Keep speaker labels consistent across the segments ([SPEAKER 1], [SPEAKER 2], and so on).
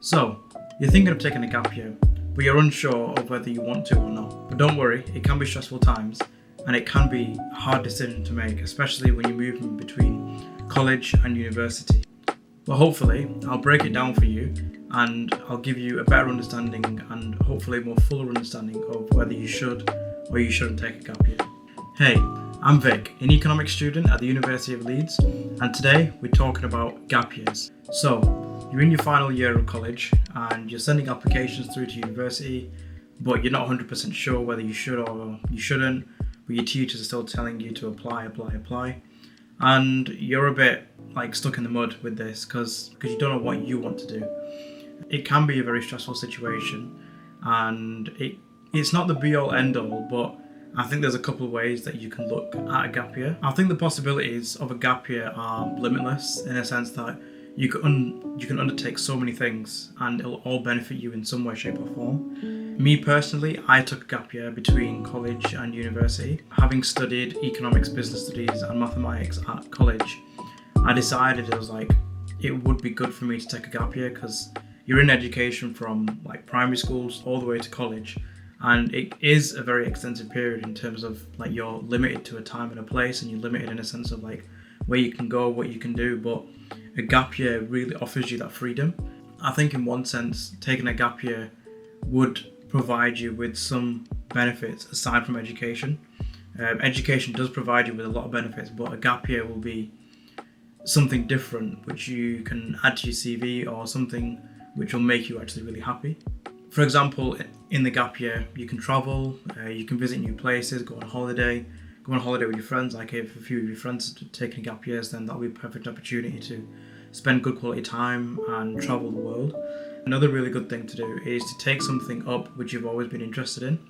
[SPEAKER 1] So, you're thinking of taking a gap year, but you're unsure of whether you want to or not. But don't worry, it can be stressful times, and it can be a hard decision to make, especially when you're moving between college and university. But hopefully, I'll break it down for you, and I'll give you a better understanding and hopefully a more fuller understanding of whether you should or you shouldn't take a gap year. Hey, I'm Vic, an economics student at the University of Leeds, and today we're talking about gap years. So, you're in your final year of college and you're sending applications through to university, but you're not 100% sure whether you should or you shouldn't, but your teachers are still telling you to apply. And you're a bit stuck in the mud with this because you don't know what you want to do. It can be a very stressful situation, and it's not the be-all end-all, but I think there's a couple of ways that you can look at a gap year. I think the possibilities of a gap year are limitless in a sense that you can undertake so many things and it'll all benefit you in some way, shape or form. Me personally, I took a gap year between college and university. Having studied economics, business studies and mathematics at college, I decided it would be good for me to take a gap year because you're in education from primary schools all the way to college, and it is a very extensive period in terms of you're limited to a time and a place, and you're limited in a sense of where you can go, what you can do, but a gap year really offers you that freedom. I think in one sense, taking a gap year would provide you with some benefits aside from education. Education does provide you with a lot of benefits, but a gap year will be something different which you can add to your CV or something which will make you actually really happy. For example, in the gap year, you can travel, you can visit new places, go on holiday with your friends. If a few of your friends are taking gap years, then that'll be a perfect opportunity to spend good quality time and travel the world. Another really good thing to do is to take something up which you've always been interested in.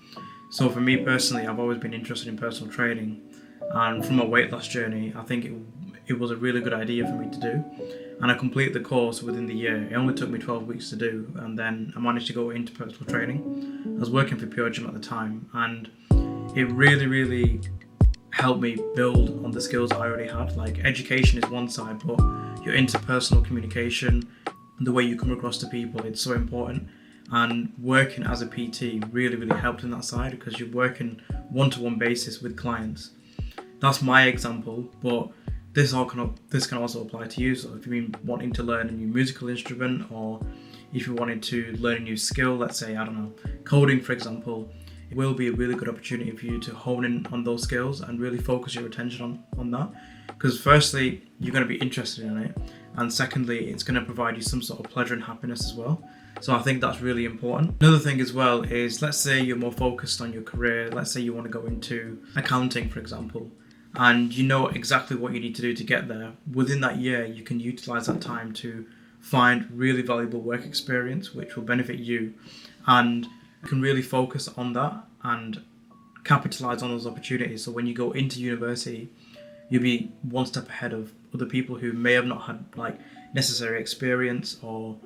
[SPEAKER 1] So for me personally, I've always been interested in personal training, and from my weight loss journey, I think it was a really good idea for me to do. And I completed the course within the year. It only took me 12 weeks to do, and then I managed to go into personal training. I was working for Pure Gym at the time, and it really helped me build on the skills I already had. Education is one side, but your interpersonal communication, the way you come across to people, it's so important. And working as a PT really helped in that side because you're working one-to-one basis with clients. That's my example, but this can also apply to you. So if you've been wanting to learn a new musical instrument, or if you wanted to learn a new skill, let's say, coding for example, it will be a really good opportunity for you to hone in on those skills and really focus your attention on that. Because firstly, you're going to be interested in it, and secondly, it's going to provide you some sort of pleasure and happiness as well. So I think that's really important. Another thing as well is, let's say you're more focused on your career. Let's say you want to go into accounting, for example, and you know exactly what you need to do to get there. Within that year, you can utilize that time to find really valuable work experience, which will benefit you, and you can really focus on that and capitalize on those opportunities. So when you go into university, you'll be one step ahead of other people who may have not had necessary experience or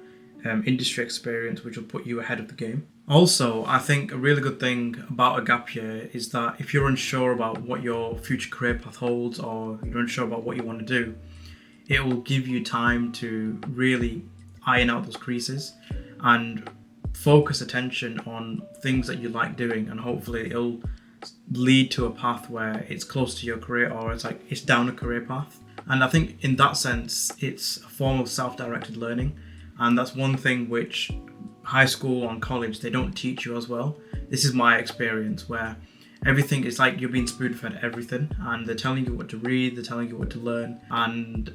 [SPEAKER 1] industry experience, which will put you ahead of the game. Also, I think a really good thing about a gap year is that if you're unsure about what your future career path holds, or you're unsure about what you want to do, it will give you time to really iron out those creases and focus attention on things that you like doing, and hopefully it'll lead to a path where it's close to your career, or it's down a career path. And I think in that sense, it's a form of self-directed learning. And that's one thing which high school and college, they don't teach you as well. This is my experience, where everything is you're being spoon-fed everything, and they're telling you what to read, they're telling you what to learn. And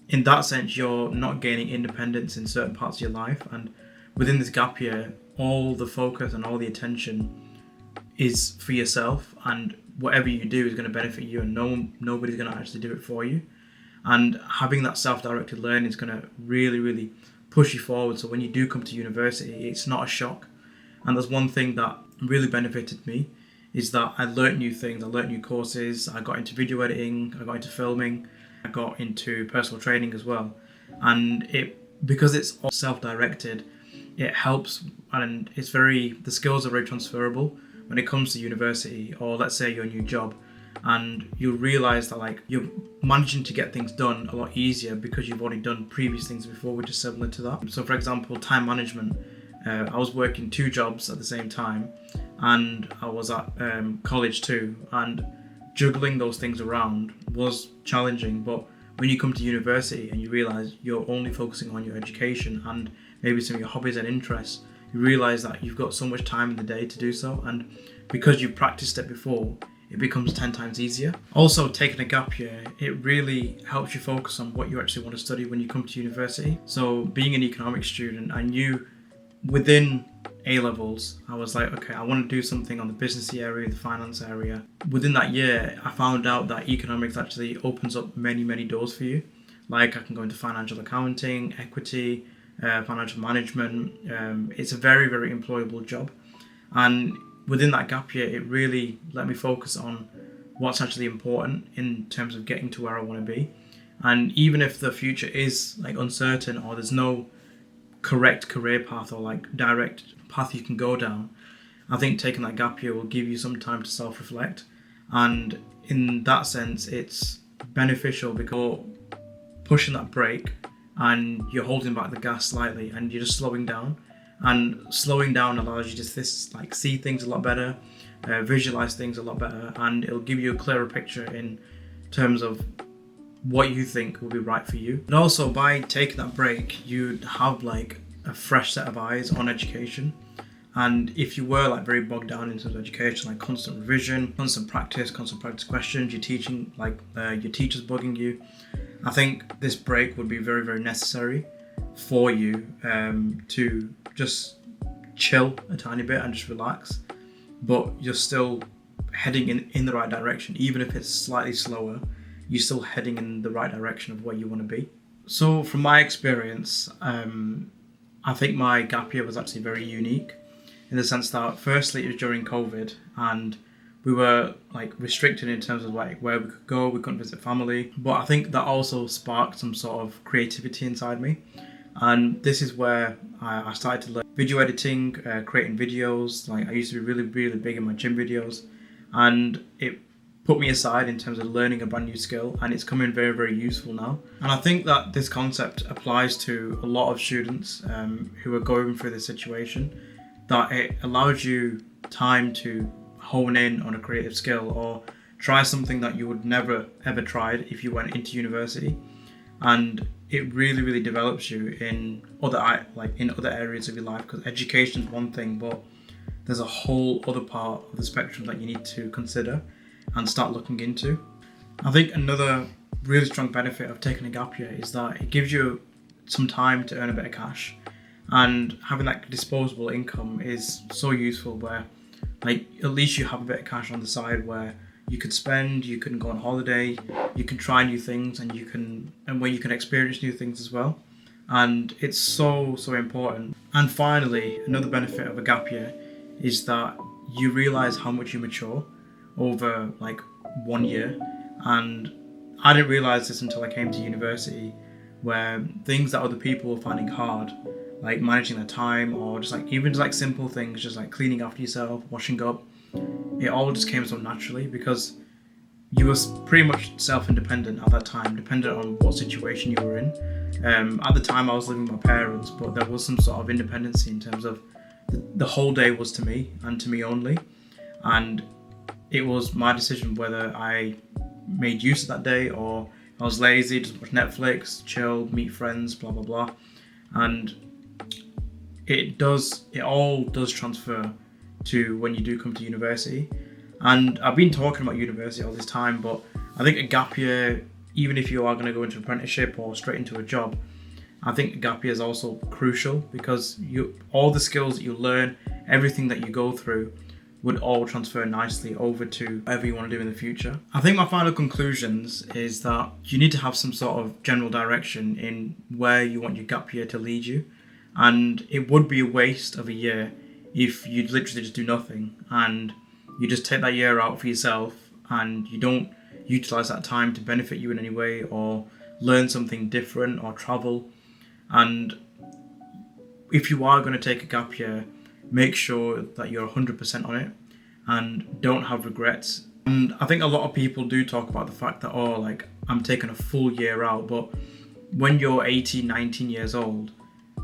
[SPEAKER 1] in that sense, you're not gaining independence in certain parts of your life. And within this gap year, all the focus and all the attention is for yourself, and whatever you do is going to benefit you, and nobody's going to actually do it for you. And having that self-directed learning is going to really push you forward. So when you do come to university, it's not a shock. And there's one thing that really benefited me is that I learnt new things. I learnt new courses. I got into video editing. I got into filming. I got into personal training as well. And because it's all self-directed, it helps, and the skills are very transferable when it comes to university, or let's say your new job. and you'll realize that like you're managing to get things done a lot easier because you've already done previous things before, which is similar to that. So for example, time management, I was working 2 jobs at the same time, and I was at college too, and juggling those things around was challenging. But when you come to university and you realize you're only focusing on your education and maybe some of your hobbies and interests, you realize that you've got so much time in the day to do so, and because you've practiced it before, it becomes 10 times easier. Also, taking a gap year, it really helps you focus on what you actually want to study when you come to university. So being an economics student, I knew within A-levels, I was like, okay, I want to do something on the businessy area, the finance area. Within that year, I found out that economics actually opens up many, many doors for you. Like I can go into financial accounting, equity, financial management. It's a very, very employable job. And within that gap year, it really let me focus on what's actually important in terms of getting to where I want to be. And even if the future is like uncertain or there's no correct career path or like direct path you can go down, I think taking that gap year will give you some time to self-reflect. And in that sense, it's beneficial because you're pushing that brake and you're holding back the gas slightly and you're just slowing down. And slowing down allows you to see things a lot better, visualize things a lot better, and it'll give you a clearer picture in terms of what you think will be right for you. And also, by taking that break, you have like a fresh set of eyes on education. And if you were like very bogged down in terms of education, like constant revision, constant practice questions, you're teaching like your teacher's bugging you, I think this break would be very, very necessary for you to just chill a tiny bit and just relax, but you're still heading in the right direction. Even if it's slightly slower, you're still heading in the right direction of where you want to be. So from my experience, I think my gap year was actually very unique in the sense that firstly it was during COVID and we were like restricted in terms of like where we could go, we couldn't visit family, but I think that also sparked some sort of creativity inside me. And this is where I started to learn video editing, creating videos. Like I used to be really, really big in my gym videos, and it put me aside in terms of learning a brand new skill, and it's coming very, very useful now. And I think that this concept applies to a lot of students who are going through this situation, that it allows you time to hone in on a creative skill or try something that you would never ever tried if you went into university. And it really, really develops you in other areas of your life, because education is one thing, but there's a whole other part of the spectrum that you need to consider and start looking into. I think another really strong benefit of taking a gap year is that it gives you some time to earn a bit of cash, and having that disposable income is so useful where like at least you have a bit of cash on the side where you can spend, you can go on holiday, you can try new things, and where you can experience new things as well. And it's so important. And finally, another benefit of a gap year is that you realize how much you mature over like 1 year. And I didn't realize this until I came to university, where things that other people were finding hard, like managing their time or just like even just like simple things, just like cleaning after yourself, washing up, it all just came so naturally because you were pretty much self-independent at that time, dependent on what situation you were in. At the time I was living with my parents, but there was some sort of independency in terms of the whole day was to me and to me only. And it was my decision whether I made use of that day or I was lazy, just watch Netflix, chill, meet friends, blah, blah, blah. And it all does transfer to when you do come to university. And I've been talking about university all this time, but I think a gap year, even if you are going to go into an apprenticeship or straight into a job, I think a gap year is also crucial because all the skills that you learn, everything that you go through would all transfer nicely over to whatever you want to do in the future. I think my final conclusions is that you need to have some sort of general direction in where you want your gap year to lead you. And it would be a waste of a year if you literally just do nothing and you just take that year out for yourself and you don't utilize that time to benefit you in any way or learn something different or travel. And if you are going to take a gap year, make sure that you're 100% on it and don't have regrets And I think a lot of people do talk about the fact that, oh, like, I'm taking a full year out, but when you're 18, 19 years old,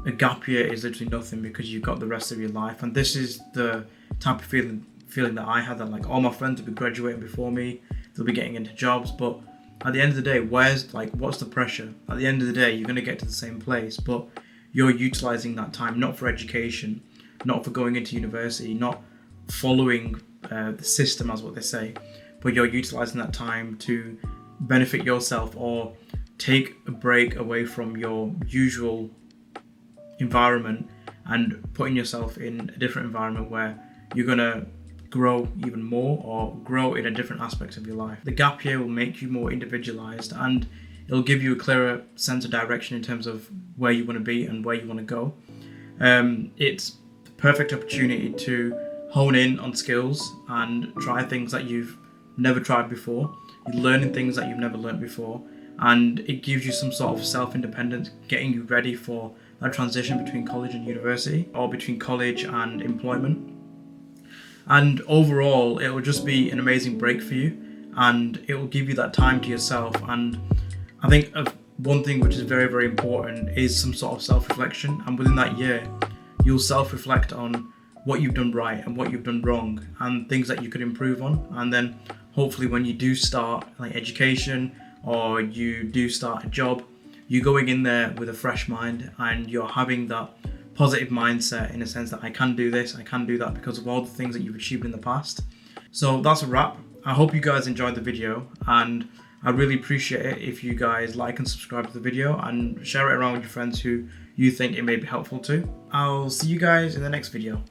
[SPEAKER 1] a gap year is literally nothing because you've got the rest of your life. And this is the type of feeling that I had, that like all my friends will be graduating before me, they'll be getting into jobs, but at the end of the day, what's the pressure? At the end of the day, you're going to get to the same place, but you're utilizing that time not for education, not for going into university, not following the system, as what they say, but you're utilizing that time to benefit yourself or take a break away from your usual environment and putting yourself in a different environment where you're going to grow even more or grow in a different aspect of your life. The gap year will make you more individualized, and it'll give you a clearer sense of direction in terms of where you want to be and where you want to go. It's the perfect opportunity to hone in on skills and try things that you've never tried before. You're learning things that you've never learned before, and it gives you some sort of self-independence, getting you ready for that transition between college and university, or between college and employment. And overall, it will just be an amazing break for you, and it will give you that time to yourself. And I think one thing which is very, very important is some sort of self-reflection. And within that year, you'll self-reflect on what you've done right and what you've done wrong and things that you could improve on. And then hopefully when you do start like education or you do start a job, you're going in there with a fresh mind and you're having that positive mindset in a sense that I can do this, I can do that because of all the things that you've achieved in the past. So that's a wrap. I hope you guys enjoyed the video, and I really appreciate it if you guys like and subscribe to the video and share it around with your friends who you think it may be helpful to. I'll see you guys in the next video.